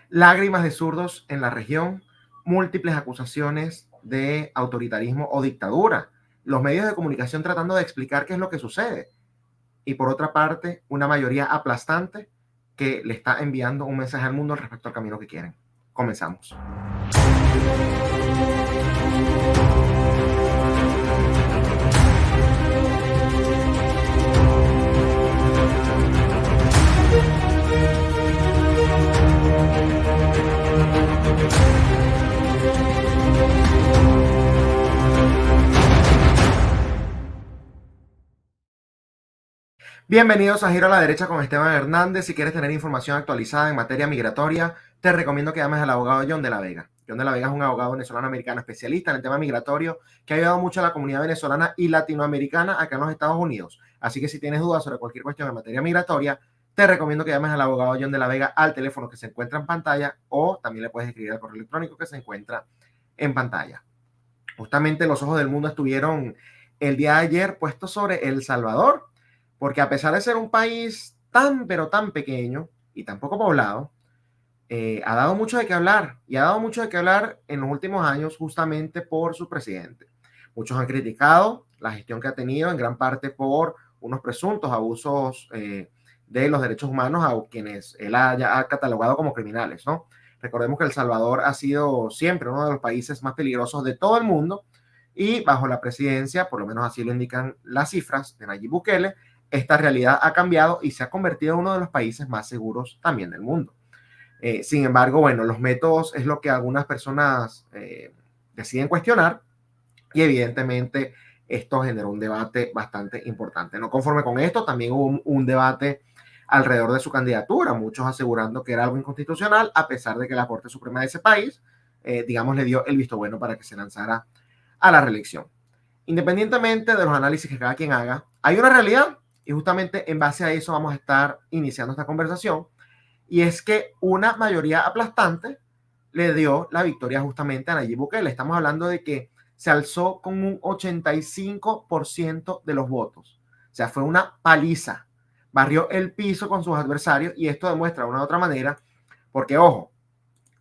lágrimas de zurdos en la región, múltiples acusaciones de autoritarismo o dictadura, los medios de comunicación tratando de explicar qué es lo que sucede, y por otra parte, una mayoría aplastante que le está enviando un mensaje al mundo respecto al camino que quieren. Comenzamos. Bienvenidos a Giro a la Derecha con Esteban Hernández. Si quieres tener información actualizada en materia migratoria, te recomiendo que llames al abogado John de la Vega. John de la Vega es un abogado venezolano-americano especialista en el tema migratorio que ha ayudado mucho a la comunidad venezolana y latinoamericana acá en los Estados Unidos. Así que si tienes dudas sobre cualquier cuestión en materia migratoria, te recomiendo que llames al abogado John de la Vega al teléfono que se encuentra en pantalla, o también le puedes escribir al correo electrónico que se encuentra en pantalla. Justamente los ojos del mundo estuvieron el día de ayer puestos sobre El Salvador, porque a pesar de ser un país tan, pero tan pequeño y tan poco poblado, ha dado mucho de qué hablar, y ha dado mucho de qué hablar en los últimos años justamente por su presidente. Muchos han criticado la gestión que ha tenido, en gran parte por unos presuntos abusos de los derechos humanos a quienes él ha catalogado como criminales, ¿no? Recordemos que El Salvador ha sido siempre uno de los países más peligrosos de todo el mundo, y bajo la presidencia, por lo menos así lo indican las cifras de Nayib Bukele, esta realidad ha cambiado y se ha convertido en uno de los países más seguros también del mundo. Sin embargo, bueno, los métodos es lo que algunas personas deciden cuestionar, y evidentemente esto generó un debate bastante importante. No conforme con esto, también hubo un debate alrededor de su candidatura, muchos asegurando que era algo inconstitucional, a pesar de que la Corte Suprema de ese país, digamos, le dio el visto bueno para que se lanzara a la reelección. Independientemente de los análisis que cada quien haga, hay una realidad, y justamente en base a eso vamos a estar iniciando esta conversación, y es que una mayoría aplastante le dio la victoria justamente a Nayib Bukele. Estamos hablando de que se alzó con un 85% de los votos. O sea, fue una paliza. Barrió el piso con sus adversarios, y esto demuestra de una u otra manera, porque ojo,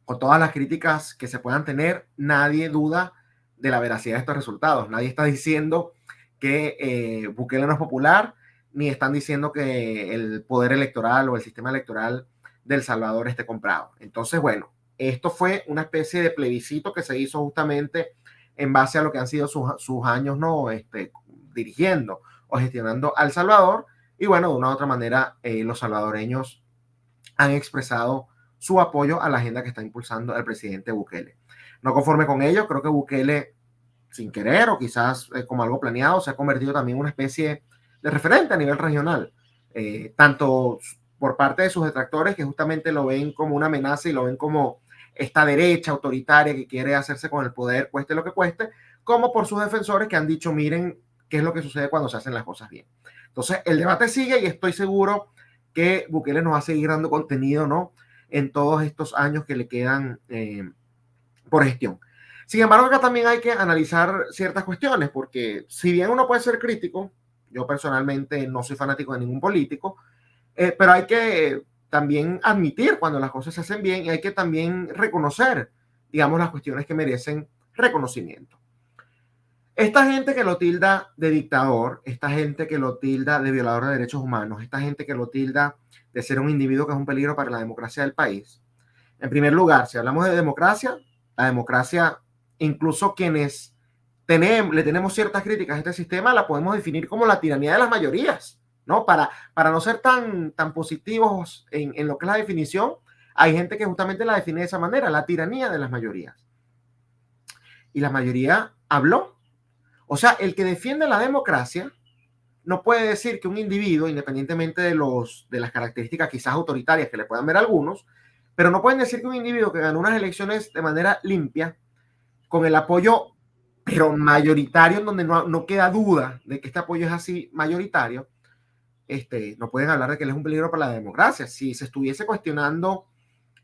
con todas las críticas que se puedan tener, nadie duda de la veracidad de estos resultados. Nadie está diciendo que Bukele no es popular, ni están diciendo que el poder electoral o el sistema electoral de El Salvador esté comprado. Entonces, bueno, esto fue una especie de plebiscito que se hizo justamente en base a lo que han sido sus años, ¿no? Dirigiendo o gestionando a El Salvador. Y bueno, de una u otra manera, los salvadoreños han expresado su apoyo a la agenda que está impulsando el presidente Bukele. No conforme con ello, creo que Bukele, sin querer o quizás como algo planeado, se ha convertido también en una especie de referente a nivel regional, tanto por parte de sus detractores, que justamente lo ven como una amenaza y lo ven como esta derecha autoritaria que quiere hacerse con el poder, cueste lo que cueste, como por sus defensores que han dicho, miren qué es lo que sucede cuando se hacen las cosas bien. Entonces, el debate sigue, y estoy seguro que Bukele nos va a seguir dando contenido, ¿no?, en todos estos años que le quedan por gestión. Sin embargo, acá también hay que analizar ciertas cuestiones, porque si bien uno puede ser crítico, yo personalmente no soy fanático de ningún político, pero hay que también admitir cuando las cosas se hacen bien, y hay que también reconocer, digamos, las cuestiones que merecen reconocimiento. Esta gente que lo tilda de dictador, esta gente que lo tilda de violador de derechos humanos, esta gente que lo tilda de ser un individuo que es un peligro para la democracia del país. En primer lugar, si hablamos de democracia, la democracia, incluso quienes le tenemos ciertas críticas a este sistema, la podemos definir como la tiranía de las mayorías, ¿no? Para no ser tan positivos en lo que es la definición, hay gente que justamente la define de esa manera, la tiranía de las mayorías. Y la mayoría habló. O sea, el que defiende la democracia no puede decir que un individuo, independientemente de las características quizás autoritarias que le puedan ver algunos, pero no pueden decir que un individuo que ganó unas elecciones de manera limpia, con el apoyo, pero mayoritario, en donde no queda duda de que este apoyo es así mayoritario, no pueden hablar de que él es un peligro para la democracia. Si se estuviese cuestionando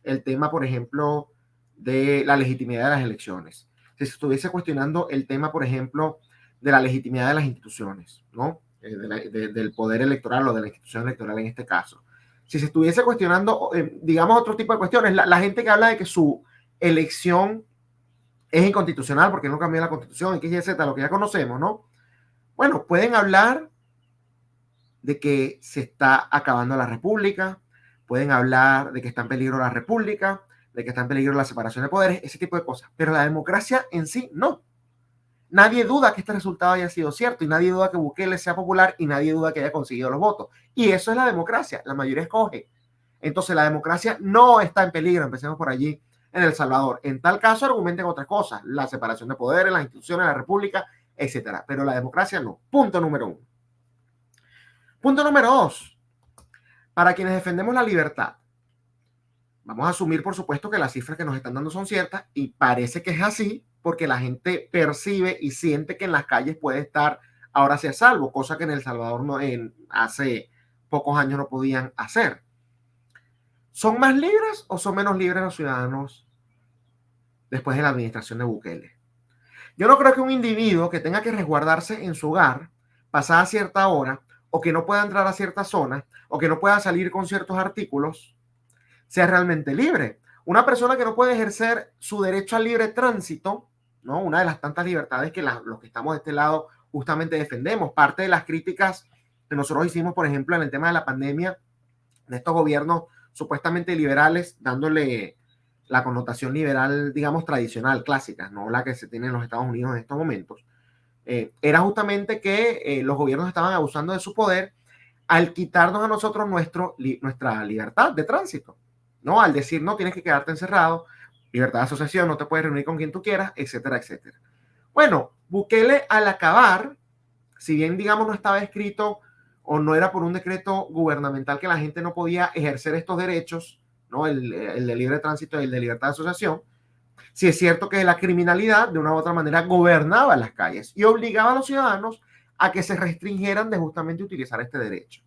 el tema, por ejemplo, de la legitimidad de las elecciones, si se estuviese cuestionando el tema, por ejemplo, de la legitimidad de las instituciones, ¿no? Del poder electoral o de la institución electoral en este caso, si se estuviese cuestionando, digamos, otro tipo de cuestiones, la gente que habla de que su elección es inconstitucional porque no cambió la constitución, X, Y, Z, lo que ya conocemos, ¿no? Bueno, pueden hablar de que se está acabando la república, pueden hablar de que está en peligro la república, de que está en peligro la separación de poderes, ese tipo de cosas. Pero la democracia en sí, no. Nadie duda que este resultado haya sido cierto y nadie duda que Bukele sea popular y nadie duda que haya conseguido los votos. Y eso es la democracia, la mayoría escoge. Entonces la democracia no está en peligro, empecemos por allí en El Salvador. En tal caso argumenten otras cosas, la separación de poderes, las instituciones, la república, etcétera. Pero la democracia no. Punto número uno. Punto número dos. Para quienes defendemos la libertad, vamos a asumir, por supuesto, que las cifras que nos están dando son ciertas y parece que es así porque la gente percibe y siente que en las calles puede estar ahora sí a salvo, cosa que en El Salvador hace pocos años no podían hacer. ¿Son más libres o son menos libres los ciudadanos después de la administración de Bukele? Yo no creo que un individuo que tenga que resguardarse en su hogar pasada cierta hora o que no pueda entrar a cierta zona o que no pueda salir con ciertos artículos sea realmente libre. Una persona que no puede ejercer su derecho al libre tránsito, ¿no? Una de las tantas libertades que los que estamos de este lado justamente defendemos. Parte de las críticas que nosotros hicimos, por ejemplo, en el tema de la pandemia, de estos gobiernos supuestamente liberales, dándole la connotación liberal, digamos, tradicional, clásica, no la que se tiene en los Estados Unidos en estos momentos, era justamente que los gobiernos estaban abusando de su poder al quitarnos a nosotros nuestra libertad de tránsito, ¿no? Al decir, no, tienes que quedarte encerrado, libertad de asociación, no te puedes reunir con quien tú quieras, etcétera, etcétera. Bueno, Bukele al acabar, si bien, digamos, no estaba escrito o no era por un decreto gubernamental que la gente no podía ejercer estos derechos, ¿no? El de libre tránsito y el de libertad de asociación, sí es cierto que la criminalidad de una u otra manera gobernaba las calles y obligaba a los ciudadanos a que se restringieran de justamente utilizar este derecho.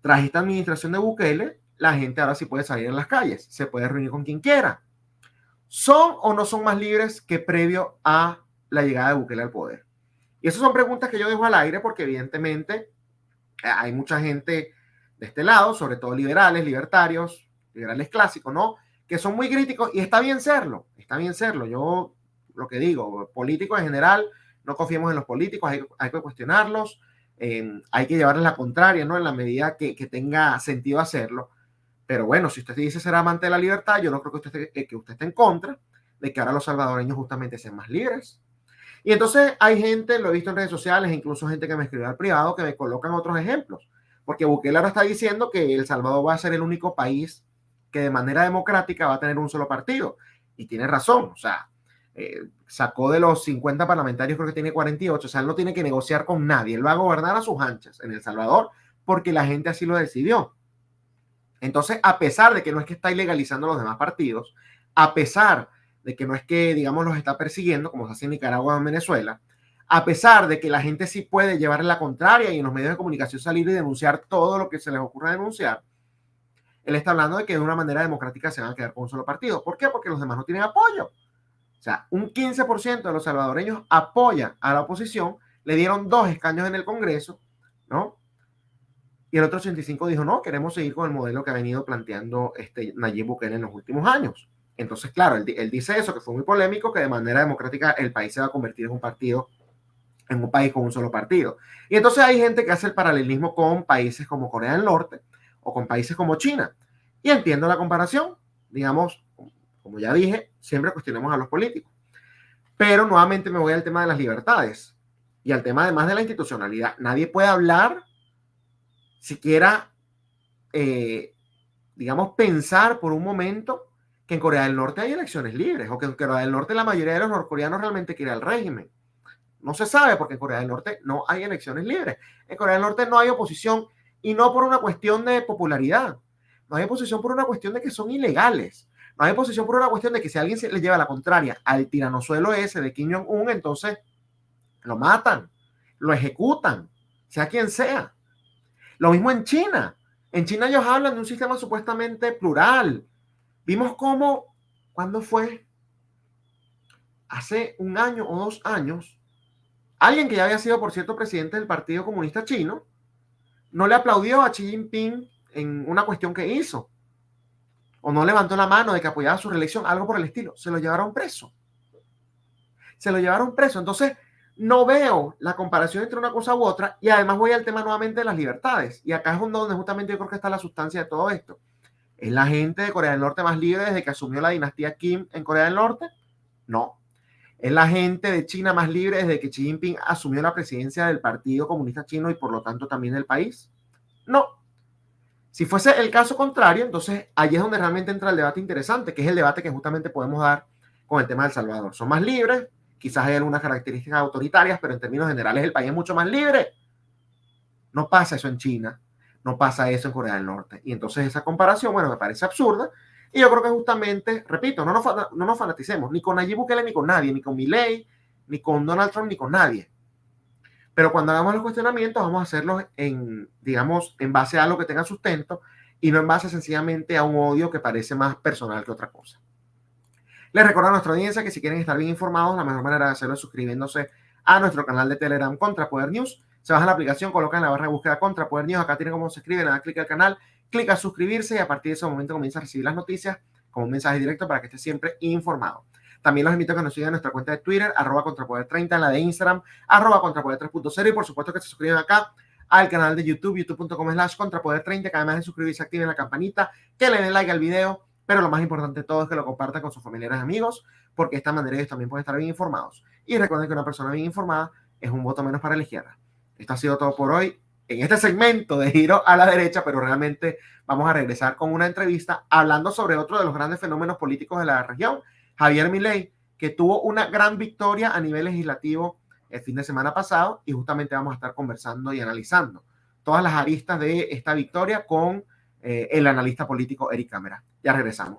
Tras esta administración de Bukele, la gente ahora sí puede salir en las calles, se puede reunir con quien quiera. ¿Son o no son más libres que previo a la llegada de Bukele al poder? Y esas son preguntas que yo dejo al aire porque evidentemente hay mucha gente de este lado, sobre todo liberales, libertarios, liberales clásicos, ¿no? Que son muy críticos y está bien serlo, está bien serlo. Yo lo que digo, políticos en general, no confiemos en los políticos, hay que cuestionarlos, hay que llevarles la contraria, ¿no? En la medida que tenga sentido hacerlo. Pero bueno, si usted dice ser amante de la libertad, yo no creo que usted esté en contra de que ahora los salvadoreños justamente sean más libres. Y entonces hay gente, lo he visto en redes sociales, incluso gente que me escribe al privado, que me colocan otros ejemplos. Porque Bukele ahora está diciendo que El Salvador va a ser el único país que de manera democrática va a tener un solo partido. Y tiene razón, o sea, sacó de los 50 parlamentarios, creo que tiene 48, o sea, él no tiene que negociar con nadie, él va a gobernar a sus anchas en El Salvador porque la gente así lo decidió. Entonces, a pesar de que no es que está ilegalizando los demás partidos, a pesar de que no es que, digamos, los está persiguiendo, como se hace en Nicaragua o en Venezuela, a pesar de que la gente sí puede llevar la contraria y en los medios de comunicación salir y denunciar todo lo que se les ocurra denunciar, él está hablando de que de una manera democrática se van a quedar con un solo partido. ¿Por qué? Porque los demás no tienen apoyo. O sea, un 15% de los salvadoreños apoya a la oposición, le dieron 2 escaños en el Congreso, ¿no? Y el otro 85 dijo, no, queremos seguir con el modelo que ha venido planteando Nayib Bukele en los últimos años. Entonces, claro, él dice eso, que fue muy polémico, que de manera democrática el país se va a convertir en un país con un solo partido. Y entonces hay gente que hace el paralelismo con países como Corea del Norte o con países como China. Y entiendo la comparación, digamos, como ya dije, siempre cuestionemos a los políticos. Pero nuevamente me voy al tema de las libertades y al tema además de la institucionalidad. Nadie puede hablar siquiera, digamos, pensar por un momento que en Corea del Norte hay elecciones libres o que en Corea del Norte la mayoría de los norcoreanos realmente quiere el régimen. No se sabe porque en Corea del Norte no hay elecciones libres. En Corea del Norte no hay oposición y no por una cuestión de popularidad. No hay oposición por una cuestión de que son ilegales. No hay oposición por una cuestión de que si alguien se le lleva la contraria al tiranosuelo ese de Kim Jong-un, entonces lo matan, lo ejecutan, sea quien sea. Lo mismo en China. En China ellos hablan de un sistema supuestamente plural. Vimos cómo, ¿cuándo fue? Hace 1 año o 2 años, alguien que ya había sido, por cierto, presidente del Partido Comunista Chino, no le aplaudió a Xi Jinping en una cuestión que hizo, o no levantó la mano de que apoyaba su reelección, algo por el estilo, se lo llevaron preso. Se lo llevaron preso. Entonces, no veo la comparación entre una cosa u otra, y además voy al tema nuevamente de las libertades. Y acá es donde justamente yo creo que está la sustancia de todo esto. ¿Es la gente de Corea del Norte más libre desde que asumió la dinastía Kim en Corea del Norte? No. ¿Es la gente de China más libre desde que Xi Jinping asumió la presidencia del Partido Comunista Chino y por lo tanto también del país? No. Si fuese el caso contrario, entonces allí es donde realmente entra el debate interesante, que es el debate que justamente podemos dar con el tema de El Salvador. Son más libres, quizás hay algunas características autoritarias, pero en términos generales el país es mucho más libre. No pasa eso en China, no pasa eso en Corea del Norte. Y entonces esa comparación, bueno, me parece absurda. Y yo creo que justamente, repito, no nos fanaticemos, ni con Nayib Bukele, ni con nadie, ni con Milei, ni con Donald Trump, ni con nadie. Pero cuando hagamos los cuestionamientos, vamos a hacerlos digamos, en base a algo que tenga sustento y no en base sencillamente a un odio que parece más personal que otra cosa. Les recuerdo a nuestra audiencia que si quieren estar bien informados, la mejor manera de hacerlo es suscribiéndose a nuestro canal de Telegram Contrapoder News. Se baja la aplicación, coloca en la barra de búsqueda Contrapoder News. Acá tiene cómo se escribe, le da clic al canal, clic a suscribirse y a partir de ese momento comienza a recibir las noticias como un mensaje directo para que esté siempre informado. También los invito a que nos sigan en nuestra cuenta de Twitter, @Contrapoder30, en la de Instagram, @Contrapoder3.0 y por supuesto que se suscriban acá al canal de YouTube, youtube.com/Contrapoder30, que además de suscribirse activen la campanita, que le den like al video, pero lo más importante de todo es que lo compartan con sus familiares y amigos, porque de esta manera ellos también pueden estar bien informados. Y recuerden que una persona bien informada es un voto menos para la izquierda. Esto ha sido todo por hoy en este segmento de Giro a la Derecha, pero realmente vamos a regresar con una entrevista hablando sobre otro de los grandes fenómenos políticos de la región, Javier Milei, que tuvo una gran victoria a nivel legislativo el fin de semana pasado, y justamente vamos a estar conversando y analizando todas las aristas de esta victoria con el analista político Eric Cámara. Ya regresamos.